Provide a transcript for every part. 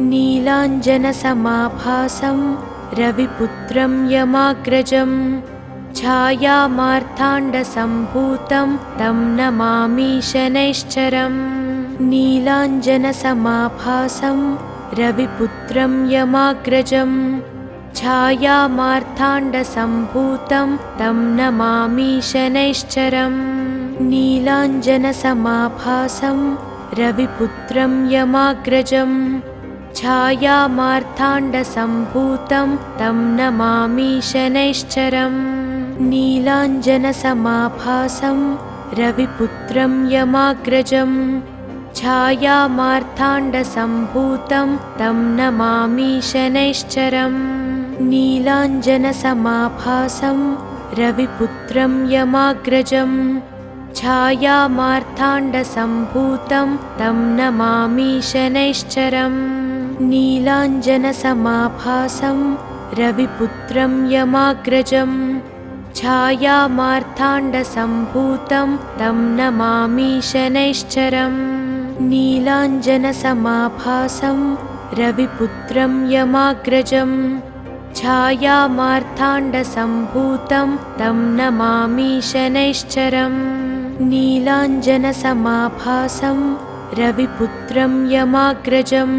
नीलाञ्जनसमाभासं रविपुत्रं यमाग्रजं छायामार्ताण्डसम्भूतं तं नमामि शनैश्चरम्। नीलाञ्जनसमाभासं रविपुत्रं यमाग्रजं छायामार्ताण्डसम्भूतं तं नमामि शनैश्चरम्। नीलाञ्जनसमाभासं रविपुत्रं यमाग्रजं छायामार्ताण्डसम्भूतं तं नमामि शनैश्चरम्। नीलाञ्जनसमाभासं रविपुत्रं यमाग्रजं छायामार्ताण्डसम्भूतं तं नमामि शनैश्चरम्। नीलाञ्जनसमाभासं रविपुत्रं यमाग्रजं छायामार्ताण्डसम्भूतं तं नमामि शनैश्चरम्। नीलाञ्जनसमाभासं रविपुत्रं यमाग्रजं छायामार्ताण्डसम्भूतं तं नमामि शनैश्चरम्। नीलाञ्जनसमाभासं रविपुत्रं यमाग्रजं छायामार्ताण्डसम्भूतं तं नमामि शनैश्चरम्। नीलाञ्जनसमाभासं रविपुत्रं यमाग्रजं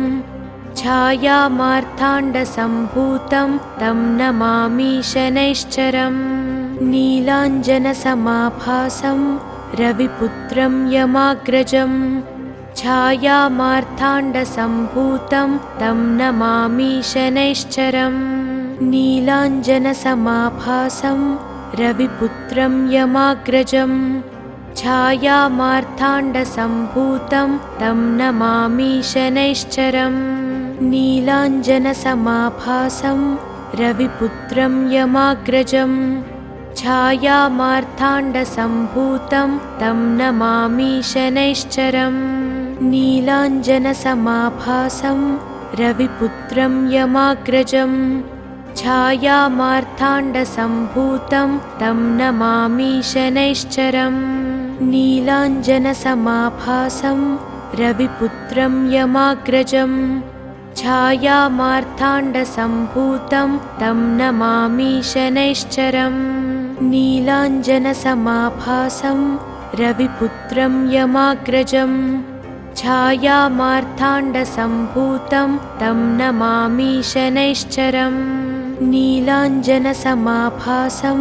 छायामार्ताण्डसम्भूतं तं नमामि शनैश्चरम्। नीलाञ्जनसमाभासं रविपुत्रं यमाग्रजं छायामार्ताण्डसम्भूतं तं नमामि शनैश्चरम्। नीलाञ्जनसमाभासं रविपुत्रं यमाग्रजं छायामार्ताण्डसम्भूतं तं नमामि शनैश्चरम्। नीलाञ्जनसमाभासं रविपुत्रं यमाग्रजं छायामार्ताण्डसम्भूतं तं नमामि शनैश्चरम्। नीलाञ्जनसमाभासं रविपुत्रं यमाग्रजं छायामार्ताण्डसम्भूतं तं नमामि शनैश्चरम्। नीलाञ्जनसमाभासं रविपुत्रं यमाग्रजं छायामार्ताण्डसम्भूतं तं नमामि शनैश्चरम्। नीलाञ्जनसमाभासं रविपुत्रं यमाग्रजं छायामार्ताण्डसम्भूतं तं नमामि शनैश्चरम्। नीलाञ्जनसमाभासं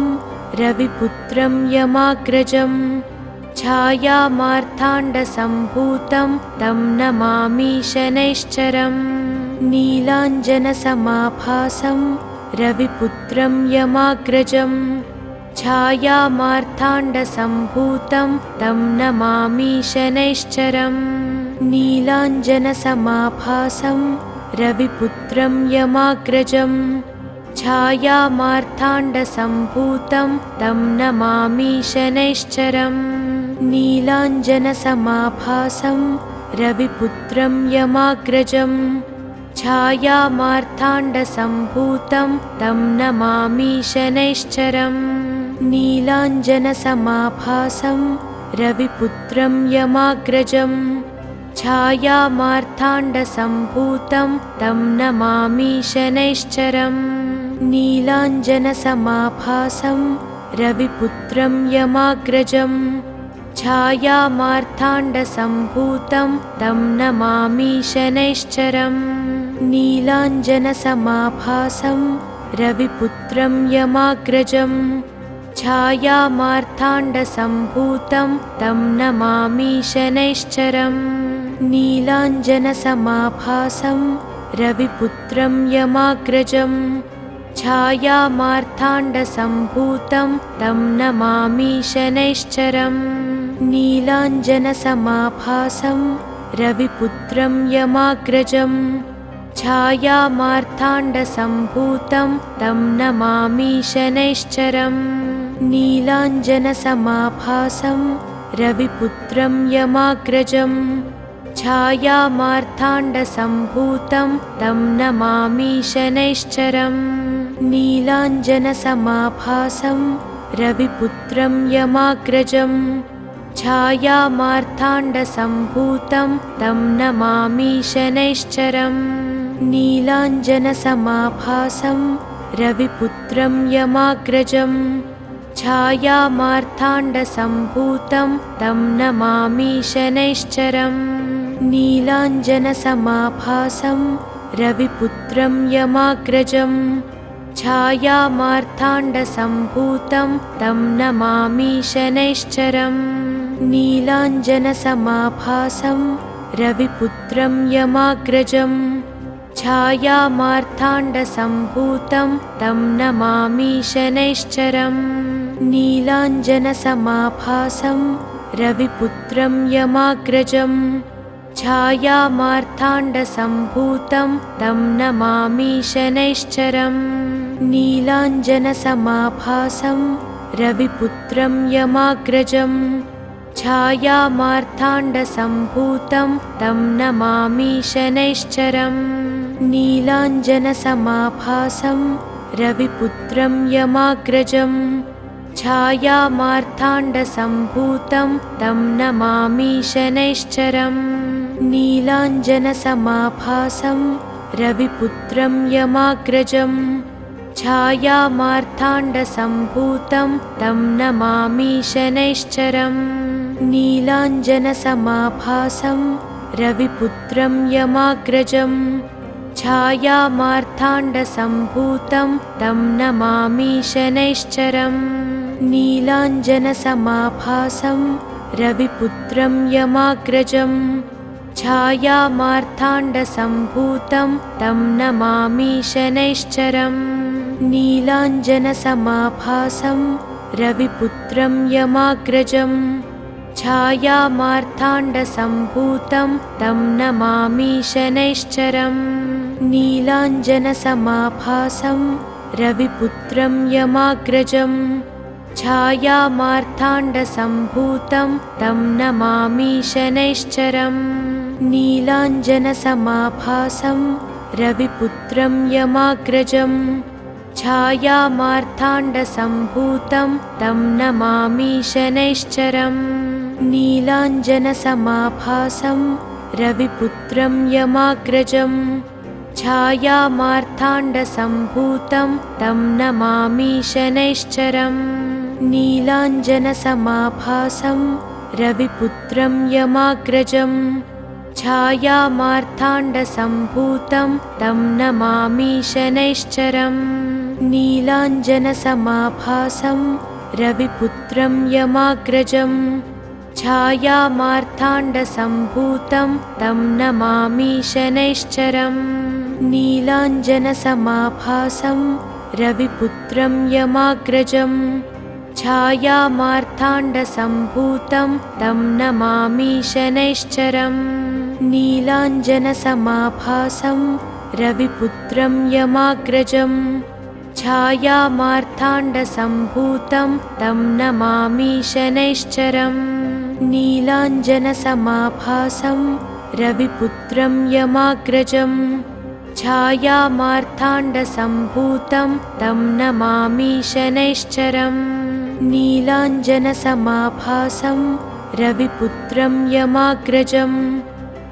रविपुत्रं यमाग्रजं छायामार्ताण्डसम्भूतं तं नमामि शनैश्चरम्। नीलाञ्जनसमाभासं रविपुत्रं यमाग्रजं छायामार्ताण्डसम्भूतं तं नमामि शनैश्चरम्। नीलाञ्जनसमाभासं रविपुत्रं यमाग्रजं छायामार्ताण्डसम्भूतं तं नमामि शनैश्चरम्। नीलाञ्जनसमाभासं रविपुत्रं यमाग्रजं छायामार्ताण्डसम्भूतं तं नमामि शनैश्चरम्। नीलाञ्जनसमाभासं रविपुत्रं यमाग्रजं छायामार्ताण्डसम्भूतं तं नमामि शनैश्चरम्। नीलाञ्जनसमाभासं रविपुत्रं यमाग्रजं छायामार्ताण्डसम्भूतं तं नमामि शनैश्चरम्। नीलाञ्जनसमाभासं रविपुत्रं यमाग्रजं छायामार्ताण्डसम्भूतं तं नमामि शनैश्चरम्। नीलाञ्जनसमाभासं रविपुत्रं यमाग्रजं छायामार्ताण्डसम्भूतं तं नमामि शनैश्चरम्। नीलाञ्जनसमाभासं रविपुत्रं यमाग्रजं छायामार्ताण्डसम्भूतं तं नमामि शनैश्चरम्। नीलाञ्जनसमाभासं रविपुत्रं यमाग्रजं छायामार्ताण्डसम्भूतं तं नमामि शनैश्चरम्। नीलाञ्जनसमाभासं रविपुत्रं यमाग्रजं छायामार्ताण्डसम्भूतं तं नमामि शनैश्चरम्। नीलाञ्जनसमाभासं रविपुत्रं यमाग्रजं छायामार्ताण्डसम्भूतं तं नमामि शनैश्चरम् नीलाञ्जनसमाभासं रविपुत्रं यमाग्रजं छायामार्ताण्डसम्भूतं तं नमामि शनैश्चरम् नीलाञ्जनसमाभासं रविपुत्रं यमाग्रजं छायामार्ताण्डसम्भूतं तं नमामि शनैश्चरम् नीलाञ्जनसमाभासं रविपुत्रं यमाग्रजं छायामार्ताण्डसम्भूतं तं नमामि शनैश्चरम् नीलाञ्जनसमाभासं रविपुत्रं यमाग्रजं छायामार्ताण्डसम्भूतं तं नमामि शनैश्चरम् नीलाञ्जनसमाभासं रविपुत्रं यमाग्रजं छायामार्ताण्डसम्भूतं तं नमामि शनैश्चरम् नीलाञ्जनसमाभासं रविपुत्रं यमाग्रजं छायामार्ताण्डसम्भूतं तं नमामि शनैश्चरम् नीलाञ्जनसमाभासं रविपुत्रं यमाग्रजं छायामार्ताण्डसम्भूतं तं नमामि शनैश्चरम् नीलाञ्जनसमाभासं रविपुत्रं यमाग्रजं छायामार्ताण्डसम्भूतं तं नमामि शनैश्चरम् नीलाञ्जनसमाभासं रविपुत्रं यमाग्रजं छायामार्ताण्डसम्भूतं तं नमामि शनैश्चरम् नीलाञ्जनसमाभासं रविपुत्रं यमाग्रजं छायामार्ताण्डसम्भूतं तं नमामि शनैश्चरम् नीलाञ्जनसमाभासं रविपुत्रं यमाग्रजं छायामार्ताण्डसम्भूतं तं नमामि शनैश्चरम् नीलाञ्जनसमाभासं रविपुत्रं यमाग्रजं छायामार्ताण्डसम्भूतं तं नमामि शनैश्चरम् नीलाञ्जनसमाभासं रविपुत्रं यमाग्रजं छायामार्ताण्डसम्भूतं तं नमामि शनैश्चरम् नीलाञ्जनसमाभासं रविपुत्रं यमाग्रजं छायामार्ताण्डसम्भूतं तं नमामि शनैश्चरम् नीलाञ्जनसमाभासं रविपुत्रं यमाग्रजं छायामार्ताण्डसम्भूतं तं नमामि शनैश्चरम् नीलाञ्जनसमाभासं रविपुत्रं यमाग्रजं छायामार्ताण्डसम्भूतं तं नमामि शनैश्चरम् नीलाञ्जनसमाभासं रविपुत्रं यमाग्रजं छायामार्ताण्डसम्भूतं तं नमामि शनैश्चरम् नीलाञ्जनसमाभासं रविपुत्रं यमाग्रजं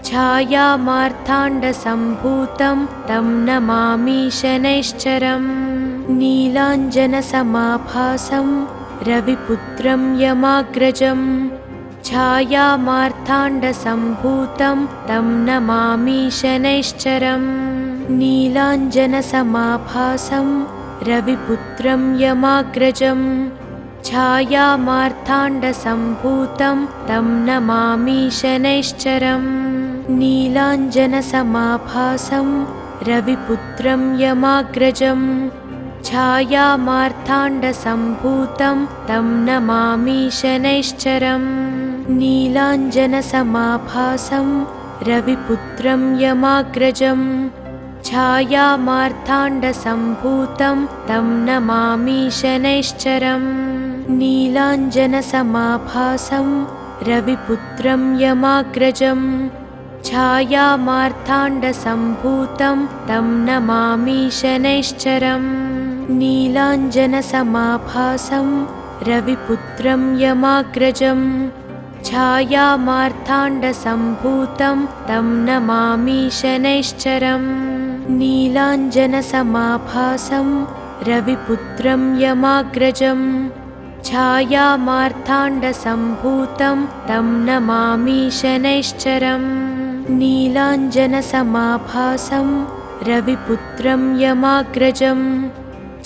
छायामार्ताण्डसम्भूतं तं नमामि शनैश्चरम् नीलाञ्जनसमाभासं रविपुत्रं यमाग्रजं छायामार्ताण्डसम्भूतं तं नमामि शनैश्चरम् नीलाञ्जनसमाभासं रविपुत्रं यमाग्रजं छायामार्ताण्डसम्भूतं तं नमामि शनैश्चरम् नीलाञ्जनसमाभासं रविपुत्रं यमाग्रजं छायामार्ताण्डसम्भूतं तं नमामि शनैश्चरम् नीलाञ्जनसमाभासं रविपुत्रं यमाग्रजं छायामार्ताण्डसम्भूतं तं नमामि शनैश्चरम् नीलाञ्जनसमाभासं रविपुत्रं यमाग्रजं छायामार्ताण्डसम्भूतं तं नमामि शनैश्चरम् नीलाञ्जनसमाभासं रविपुत्रं यमाग्रजं छायामार्ताण्डसम्भूतं तं नमामि शनैश्चरम् नीलाञ्जनसमाभासं रविपुत्रं यमाग्रजं छायामार्ताण्डसम्भूतं तं नमामि शनैश्चरम् नीलाञ्जनसमाभासं रविपुत्रं यमाग्रजं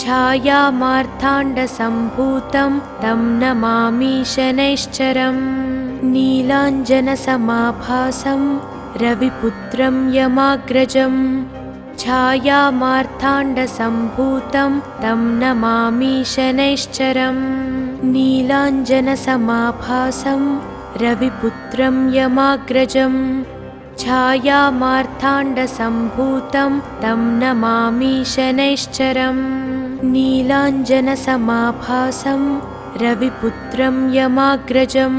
छायामार्ताण्डसम्भूतं तं नमामि शनैश्चरम् नीलाञ्जनसमाभासं रविपुत्रं यमाग्रजं छायामार्ताण्डसम्भूतं तं नमामि शनैश्चरम् नीलाञ्जनसमाभासं रविपुत्रं यमाग्रजं छायामार्ताण्डसम्भूतं तं नमामि शनैश्चरम् नीलाञ्जनसमाभासं रविपुत्रं यमाग्रजं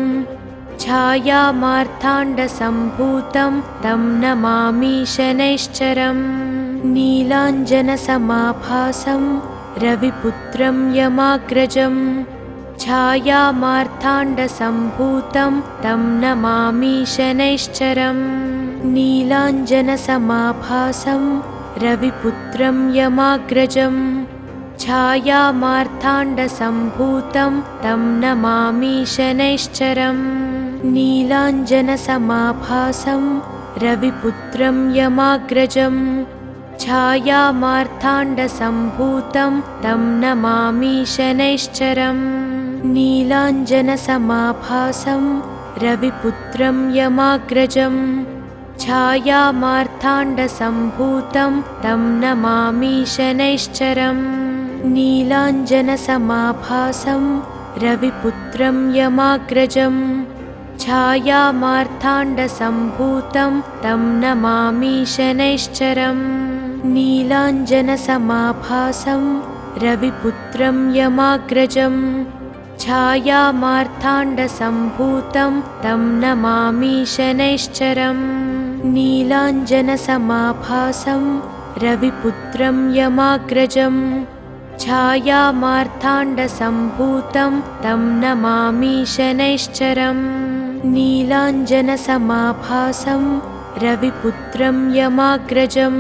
छायामार्ताण्डसम्भूतं तं नमामि शनैश्चरम् नीलाञ्जनसमाभासं रविपुत्रं यमाग्रजं छायामार्ताण्डसम्भूतं तं नमामि शनैश्चरम् नीलाञ्जनसमाभासं रविपुत्रं यमाग्रजं छायामार्ताण्डसम्भूतं तं नमामि शनैश्चरम् नीलाञ्जनसमाभासं रविपुत्रं यमाग्रजं छायामार्ताण्डसम्भूतं तं नमामि शनैश्चरम् नीलाञ्जनसमाभासं रविपुत्रं यमाग्रजं छायामार्ताण्डसम्भूतं तं नमामि शनैश्चरम् नीलाञ्जनसमाभासं रविपुत्रं यमाग्रजं छायामार्ताण्डसम्भूतं तं नमामि शनैश्चरम् नीलाञ्जनसमाभासं रविपुत्रं यमाग्रजं छायामार्ताण्डसम्भूतं तं नमामि शनैश्चरम् नीलाञ्जनसमाभासं रविपुत्रं यमाग्रजं छायामार्ताण्डसम्भूतं तं नमामि शनैश्चरम् नीलाञ्जनसमाभासं रविपुत्रं यमाग्रजं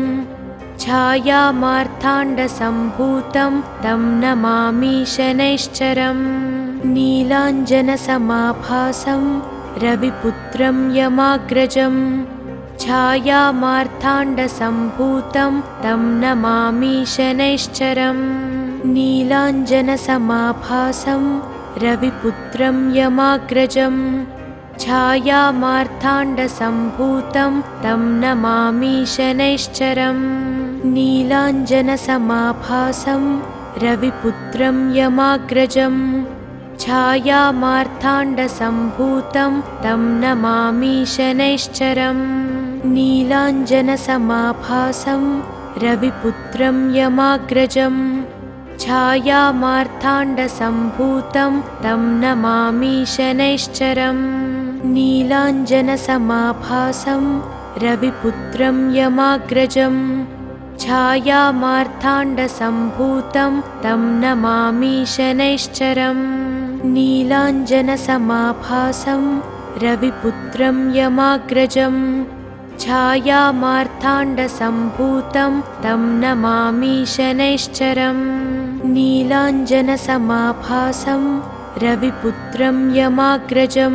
छायामार्ताण्डसम्भूतं तं नमामि शनैश्चरम् नीलाञ्जनसमाभासं रविपुत्रं यमाग्रजं छायामार्ताण्डसम्भूतं तं नमामि शनैश्चरम् नीलाञ्जनसमाभासं रविपुत्रं यमाग्रजं छायामार्ताण्डसम्भूतं तं नमामि शनैश्चरम् नीलाञ्जनसमाभासं रविपुत्रं यमाग्रजं छायामार्ताण्डसम्भूतं तं नमामि शनैश्चरम् नीलाञ्जनसमाभासं रविपुत्रं यमाग्रजं छायामार्ताण्डसम्भूतं तं नमामि शनैश्चरम् नीलाञ्जनसमाभासं रविपुत्रं यमाग्रजं छायामार्ताण्डसम्भूतं तं नमामि शनैश्चरम् नीलाञ्जनसमाभासं रविपुत्रं यमाग्रजं छायामार्ताण्डसम्भूतं तं नमामि शनैश्चरम् नीलाञ्जनसमाभासं रविपुत्रं यमाग्रजं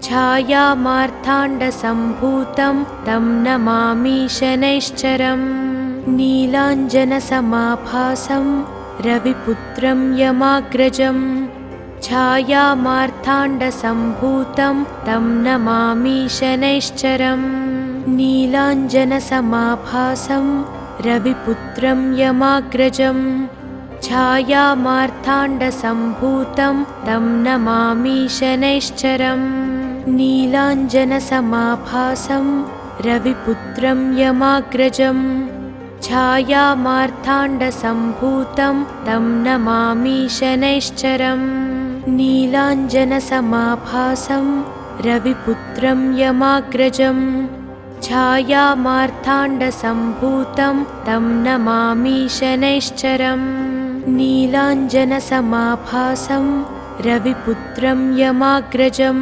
छायामार्ताण्डसम्भूतं तं नमामि शनैश्चरम् नीलाञ्जनसमाभासं रविपुत्रं यमाग्रजं छायामार्ताण्डसम्भूतं तं नमामि शनैश्चरम् नीलाञ्जनसमाभासं रविपुत्रं यमाग्रजं छायामार्ताण्डसम्भूतं तं नमामि शनैश्चरम् नीलाञ्जनसमाभासं रविपुत्रं यमाग्रजं छायामार्ताण्डसम्भूतं तं नमामि शनैश्चरम् नीलाञ्जनसमाभासं रविपुत्रं यमाग्रजं छायामार्ताण्डसम्भूतं तं नमामि शनैश्चरम् नीलाञ्जनसमाभासं रविपुत्रं यमाग्रजं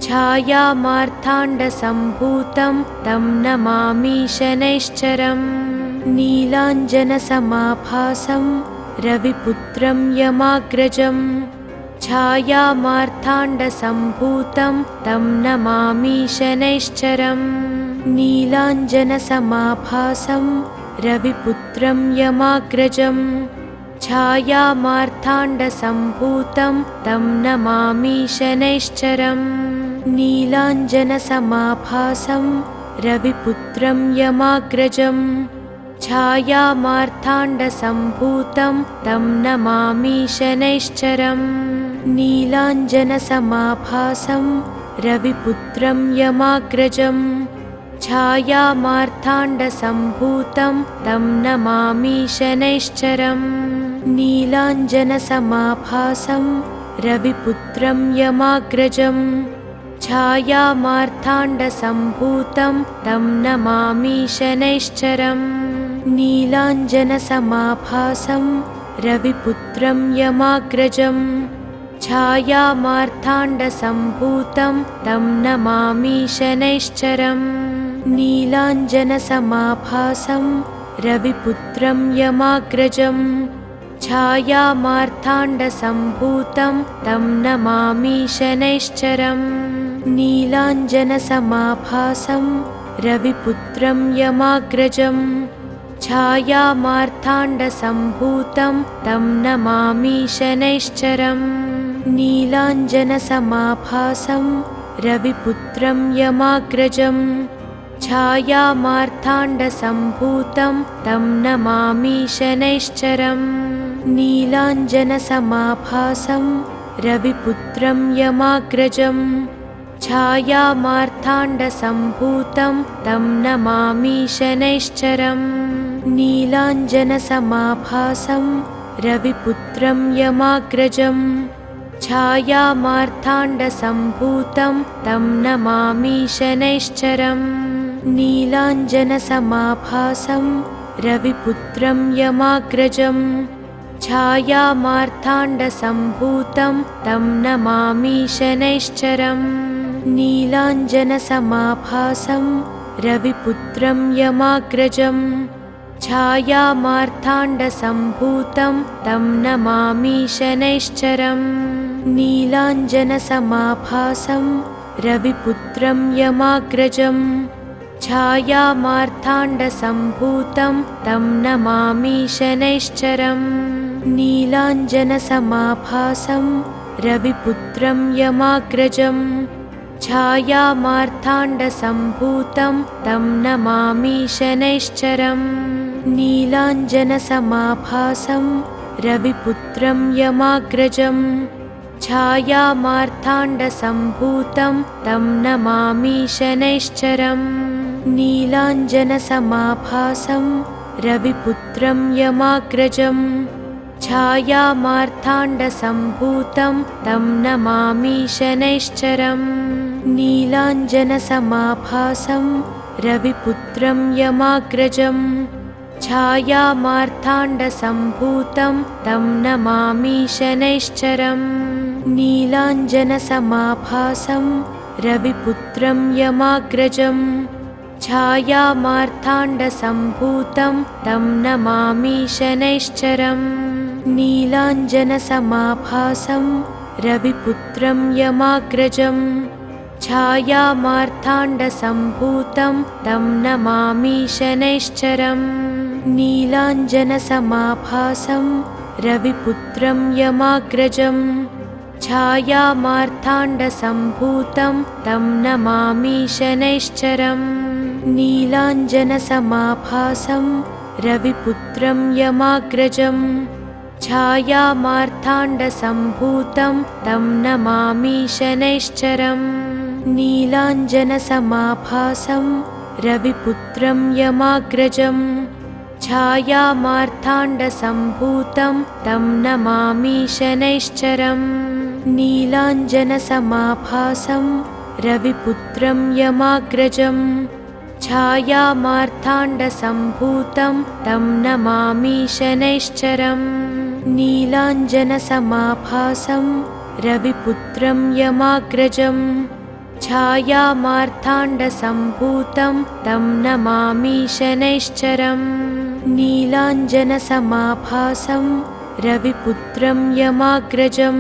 छायामार्ताण्डसम्भूतं तं नमामि शनैश्चरम् नीलाञ्जनसमाभासं रविपुत्रं यमाग्रजं छायामार्ताण्डसम्भूतं तं नमामि शनैश्चरम् नीलाञ्जनसमाभासं रविपुत्रं यमाग्रजं छायामार्ताण्डसम्भूतं तं नमामि शनैश्चरम् नीलाञ्जनसमाभासं रविपुत्रं यमाग्रजं छायामार्ताण्डसम्भूतं तं नमामि शनैश्चरम् नीलाञ्जनसमाभासं रविपुत्रं यमाग्रजं छायामार्ताण्डसम्भूतं तं नमामि शनैश्चरम् नीलाञ्जनसमाभासं रविपुत्रं यमाग्रजं छायामार्ताण्डसम्भूतं तं नमामि शनैश्चरम् नीलाञ्जनसमाभासं रविपुत्रं यमाग्रजं छायामार्ताण्डसम्भूतं तं नमामि शनैश्चरम् नीलाञ्जनसमाभासं रविपुत्रं यमाग्रजं छायामार्ताण्डसम्भूतं तं नमामि शनैश्चरम् नीलाञ्जनसमाभासं रविपुत्रं यमाग्रजं छायामार्ताण्डसम्भूतं तं नमामि शनैश्चरम् नीलाञ्जनसमाभासं रविपुत्रं यमाग्रजं छायामार्ताण्डसम्भूतं तं नमामि शनैश्चरम् नीलाञ्जनसमाभासं रविपुत्रं यमाग्रजं छायामार्ताण्डसम्भूतं तं नमामि शनैश्चरम् नीलाञ्जनसमाभासं रविपुत्रं यमाग्रजं छायामार्ताण्डसम्भूतं तं नमामि शनैश्चरम् नीलाञ्जनसमाभासं रविपुत्रं यमाग्रजं छायामार्ताण्डसम्भूतं तं नमामि शनैश्चरम् नीलाञ्जनसमाभासं रविपुत्रं यमाग्रजं छायामार्ताण्डसम्भूतं तं नमामि शनैश्चरम् नीलाञ्जनसमाभासं रविपुत्रं यमाग्रजं छायामार्ताण्डसम्भूतं तं नमामि शनैश्चरम् नीलाञ्जनसमाभासं रविपुत्रं यमाग्रजं छायामार्ताण्डसम्भूतं तं नमामि शनैश्चरम् नीलाञ्जनसमाभासं रविपुत्रं यमाग्रजं छायामार्ताण्डसम्भूतं तं नमामि शनैश्चरम् नीलाञ्जनसमाभासं रविपुत्रं यमाग्रजं छायामार्ताण्डसम्भूतं तं नमामि शनैश्चरम् नीलाञ्जनसमाभासं रविपुत्रं यमाग्रजं छायामार्ताण्डसम्भूतं तं नमामि शनैश्चरम् नीलाञ्जनसमाभासं रविपुत्रं यमाग्रजं छायामार्ताण्डसम्भूतं तं नमामि शनैश्चरम् नीलाञ्जनसमाभासं रविपुत्रं यमाग्रजं छायामार्ताण्डसम्भूतं तं नमामि शनैश्चरम् नीलाञ्जनसमाभासं रविपुत्रं यमाग्रजं छायामार्ताण्डसम्भूतं तं नमामि शनैश्चरम् नीलाञ्जनसमाभासं रविपुत्रं यमाग्रजं छायामार्ताण्डसम्भूतं तं नमामि शनैश्चरम् नीलाञ्जनसमाभासं रविपुत्रं यमाग्रजं छायामार्ताण्डसम्भूतं तं नमामि शनैश्चरम् नीलाञ्जनसमाभासं रविपुत्रं यमाग्रजं छायामार्ताण्डसम्भूतं तं नमामि शनैश्चरम् नीलाञ्जनसमाभासं रविपुत्रं यमाग्रजं छायामार्ताण्डसम्भूतं तं नमामि शनैश्चरम् नीलाञ्जनसमाभासं रविपुत्रं यमाग्रजं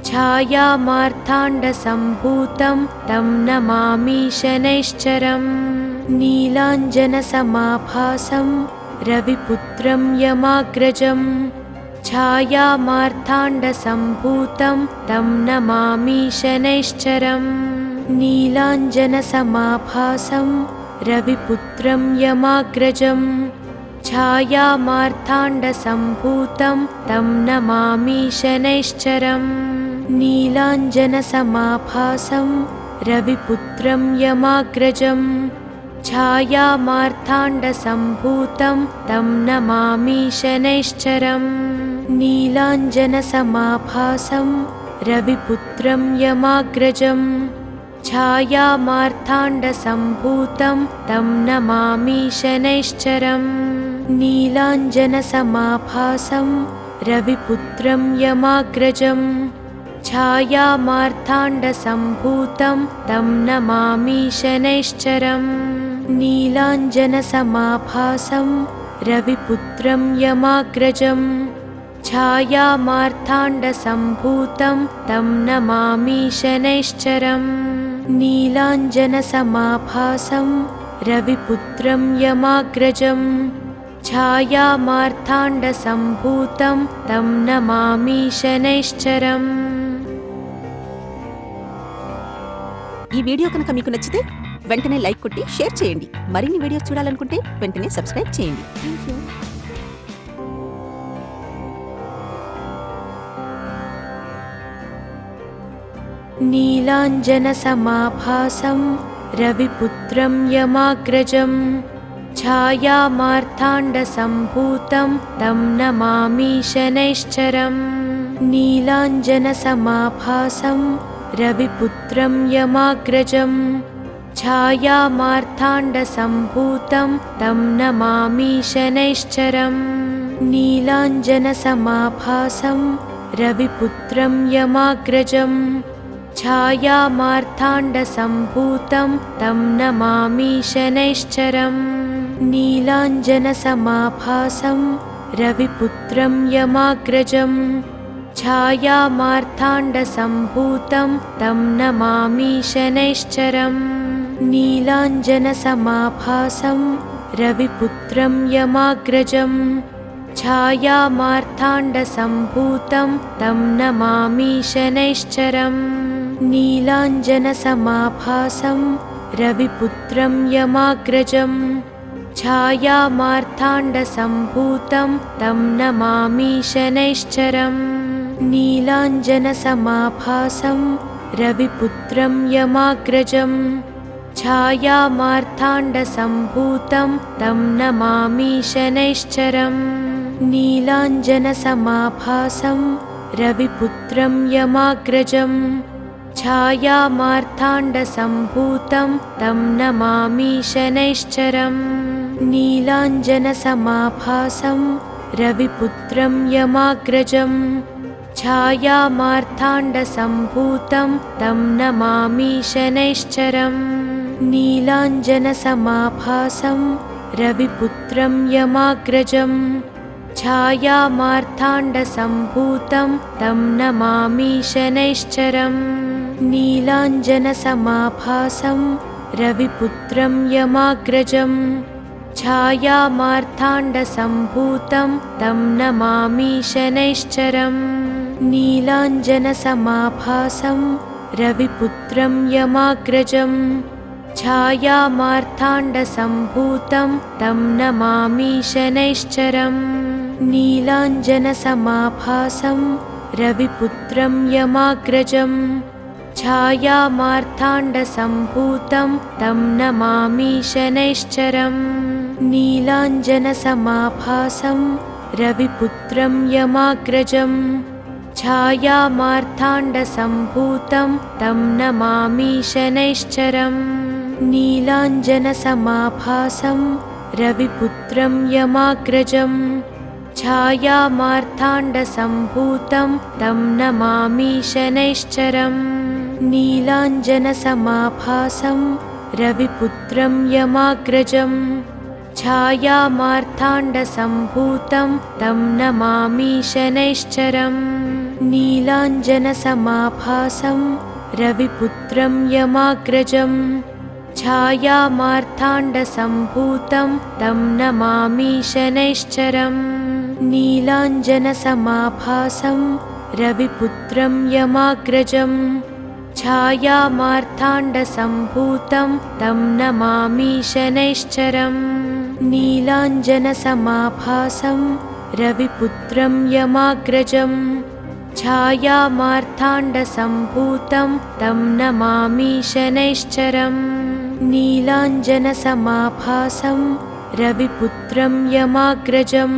छायामार्ताण्डसम्भूतं तं नमामि शनैश्चरम् नीलाञ्जनसमाभासं रविपुत्रं यमाग्रजं छायामार्ताण्डसम्भूतं तं नमामि शनैश्चरम् नीलाञ्जनसमाभासं रविपुत्रं यमाग्रजं छायामार्ताण्डसम्भूतं तं नमामि शनैश्चरम् नीलाञ्जनसमाभासं रविपुत्रं यमाग्रजं छायामार्ताण्डसम्भूतं तं नमामि शनैश्चरम् नीलाञ्जनसमाभासं रविपुत्रं यमाग्रजं छायामार्ताण्डसम्भूतं तं नमामि शनैश्चरम् नीलाञ्जनसमाभासं रविपुत्रं यमाग्रजं छायामार्ताण्डसम्भूतं तं नमामि शनैश्चरम् नीलाञ्जनसमाभासं रविपुत्रं यमाग्रजं छायामार्ताण्डसम्भूतं तं नमामि शनैश्चरम् नीलाञ्जनसमाभासं रविपुत्रं यमाग्रजं छायामार्ताण्डसम्भूतं तं नमामि शनैश्चरम्। ఈ వీడియో కనుక మీకు నచ్చితే వెంటనే లైక్ కొట్టి షేర్ చేయండి. మరిన్ని వీడియోస్ చూడాలనుకుంటే వెంటనే సబ్స్క్రైబ్ చేయండి. థాంక్యూ. नीलाञ्जनसमाभासं रविपुत्रं यमाग्रजं छायामार्ताण्डसम्भूतं तं नमामि शनैश्चरम् नीलाञ्जनसमाभासं रविपुत्रं यमाग्रजं छायामार्ताण्डसम्भूतं तं नमामि शनैश्चरम् नीलाञ्जनसमाभासं रविपुत्रं यमाग्रजं छायामार्ताण्डसम्भूतं तं नमामि शनैश्चरम् नीलाञ्जनसमाभासं रविपुत्रं यमाग्रजं छायामार्ताण्डसम्भूतं तं नमामि शनैश्चरम् नीलाञ्जनसमाभासं रविपुत्रं यमाग्रजं छायामार्ताण्डसम्भूतं तं नमामि शनैश्चरम् नीलाञ्जनसमाभासं रविपुत्रं यमाग्रजं छायामार्ताण्डसम्भूतं तं नमामि शनैश्चरम् नीलाञ्जनसमाभासं रविपुत्रं यमाग्रजं छायामार्ताण्डसम्भूतं तं नमामि शनैश्चरम् नीलाञ्जनसमाभासं रविपुत्रं यमाग्रजं छायामार्ताण्डसम्भूतं तं नमामि शनैश्चरम् नीलाञ्जनसमाभासं रविपुत्रं यमाग्रजं छायामार्ताण्डसम्भूतं तं नमामि शनैश्चरम् नीलाञ्जनसमाभासं रविपुत्रं यमाग्रजं छायामार्ताण्डसम्भूतं तं नमामि शनैश्चरम् नीलाञ्जनसमाभासं रविपुत्रं यमाग्रजं छायामार्ताण्डसम्भूतं तं नमामि शनैश्चरम् नीलाञ्जनसमाभासं रविपुत्रं यमाग्रजं छायामार्ताण्डसम्भूतं तं नमामि शनैश्चरम् नीलाञ्जनसमाभासं रविपुत्रं यमाग्रजं छायामार्ताण्डसम्भूतं तं नमामि शनैश्चरम् नीलाञ्जनसमाभासं रविपुत्रं यमाग्रजं छायामार्ताण्डसम्भूतं तं नमामि शनैश्चरम् नीलाञ्जनसमाभासं रविपुत्रं यमाग्रजं छायामार्ताण्डसम्भूतं तं नमामि शनैश्चरम् नीलाञ्जनसमाभासं रविपुत्रं यमाग्रजं छायामार्ताण्डसम्भूतं मार्ताण्डसम्भूतं तं नमामि शनैश्चरम् नीलाञ्जनसमाभासं रविपुत्रं यमाग्रजं छायामार्ताण्डसम्भूतं तं नमामि शनैश्चरम् नीलाञ्जनसमाभासं रविपुत्रं यमाग्रजं छायामार्ताण्डसम्भूतं तं नमामि शनैश्चरम् नीलाञ्जनसमाभासं रविपुत्रं यमाग्रजं छायामार्ताण्डसम्भूतं तं नमामि शनैश्चरम् नीलाञ्जनसमाभासं रविपुत्रं यमाग्रजं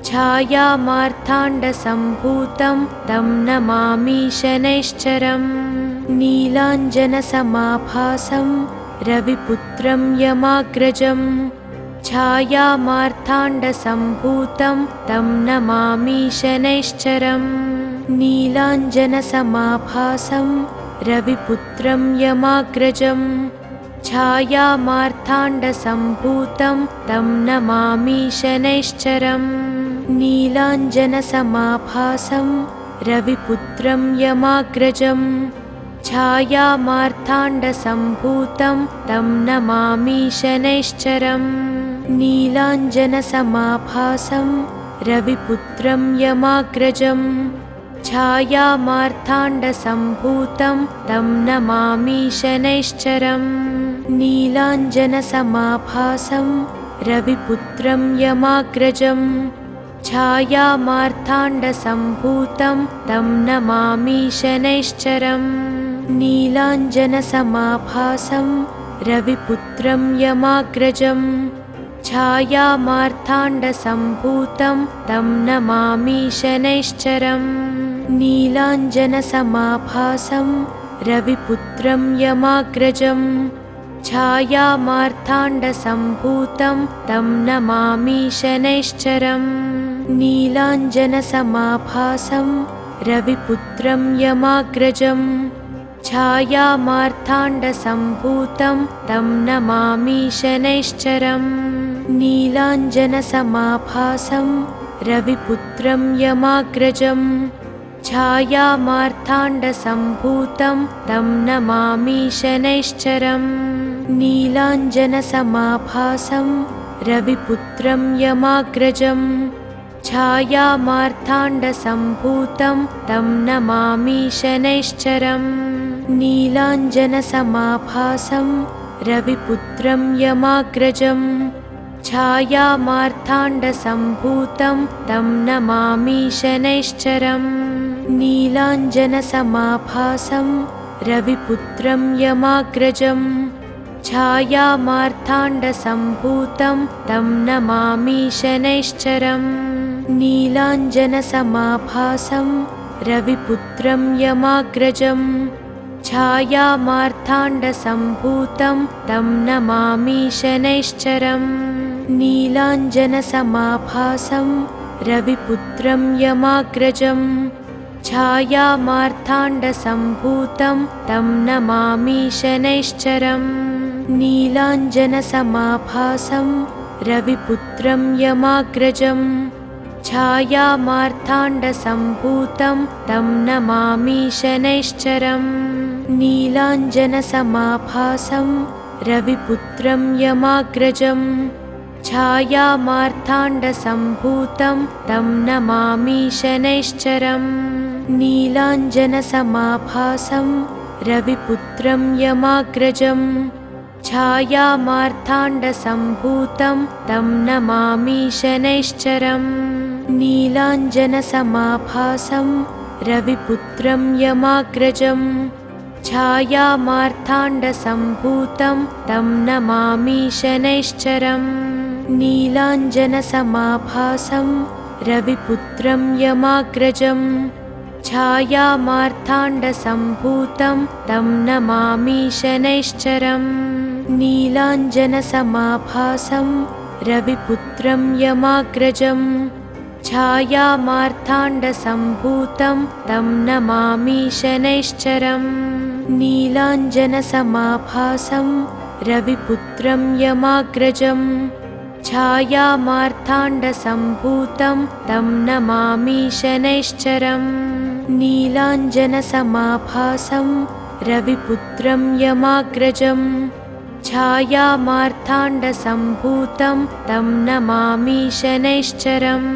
छायामार्ताण्डसम्भूतं तं नमामि शनैश्चरम् नीलाञ्जनसमाभासं रविपुत्रं यमाग्रजं छायामार्ताण्डसम्भूतं तं नमामि शनैश्चरम् नीलाञ्जनसमाभासं रविपुत्रं यमाग्रजं छायामार्ताण्डसम्भूतं तं नमामि शनैश्चरम् नीलाञ्जनसमाभासं रविपुत्रं यमाग्रजं छायामार्ताण्डसम्भूतं तं नमामि शनैश्चरम् नीलाञ्जनसमाभासं रविपुत्रं यमाग्रजं छायामार्ताण्डसम्भूतं तं नमामि शनैश्चरम् नीलाञ्जनसमाभासं रविपुत्रं यमाग्रजं छायामार्ताण्डसम्भूतं तं नमामि शनैश्चरम् नीलाञ्जनसमाभासं रविपुत्रं यमाग्रजं छायामार्ताण्डसम्भूतं तं नमामि शनैश्चरम् नीलाञ्जनसमाभासं रविपुत्रं यमाग्रजं छायामार्ताण्डसम्भूतं तं नमामि शनैश्चरम् नीलाञ्जनसमाभासं रविपुत्रं यमाग्रजं छायामार्ताण्डसम्भूतं तं नमामि शनैश्चरम् नीलाञ्जनसमाभासं रविपुत्रं यमाग्रजं छायामार्ताण्डसम्भूतं तं नमामि शनैश्चरम् नीलाञ्जनसमाभासं रविपुत्रं यमाग्रजं छायामार्ताण्डसम्भूतं तं नमामि शनैश्चरम् नीलाञ्जनसमाभासं रविपुत्रं यमाग्रजं छायामार्ताण्डसम्भूतं तं नमामि शनैश्चरम् नीलाञ्जनसमाभासं रविपुत्रं यमाग्रजं छायामार्ताण्डसम्भूतं तं नमामि शनैश्चरम् नीलाञ्जनसमाभासं रविपुत्रं यमाग्रजं छायामार्ताण्डसम्भूतं तं नमामि शनैश्चरम् नीलाञ्जनसमाभासं रविपुत्रं यमाग्रजं छायामार्ताण्डसम्भूतं तं नमामि शनैश्चरम् नीलाञ्जनसमाभासं रविपुत्रं यमाग्रजं छायामार्ताण्डसम्भूतं तं नमामि शनैश्चरम् नीलाञ्जनसमाभासं रविपुत्रं यमाग्रजं छायामार्ताण्डसम्भूतं तं नमामि शनैश्चरम् नीलाञ्जनसमाभासं रविपुत्रं यमाग्रजं छायामार्ताण्डसम्भूतं तं नमामि शनैश्चरम् नीलाञ्जनसमाभासं रविपुत्रं यमाग्रजं छायामार्ताण्डसम्भूतं तं नमामि शनैश्चरम् नीलाञ्जनसमाभासं रविपुत्रं यमाग्रजं छायामार्ताण्डसम्भूतं तं नमामि शनैश्चरम् नीलाञ्जनसमाभासं रविपुत्रं यमाग्रजं छायामार्ताण्डसम्भूतं तं नमामि शनैश्चरम् नीलाञ्जनसमाभासं रविपुत्रं यमाग्रजं छायामार्ताण्डसम्भूतं तं नमामि शनैश्चरम् नीलाञ्जनसमाभासं रविपुत्रं यमाग्रजं छायामार्ताण्डसम्भूतं तं नमामि शनैश्चरम्।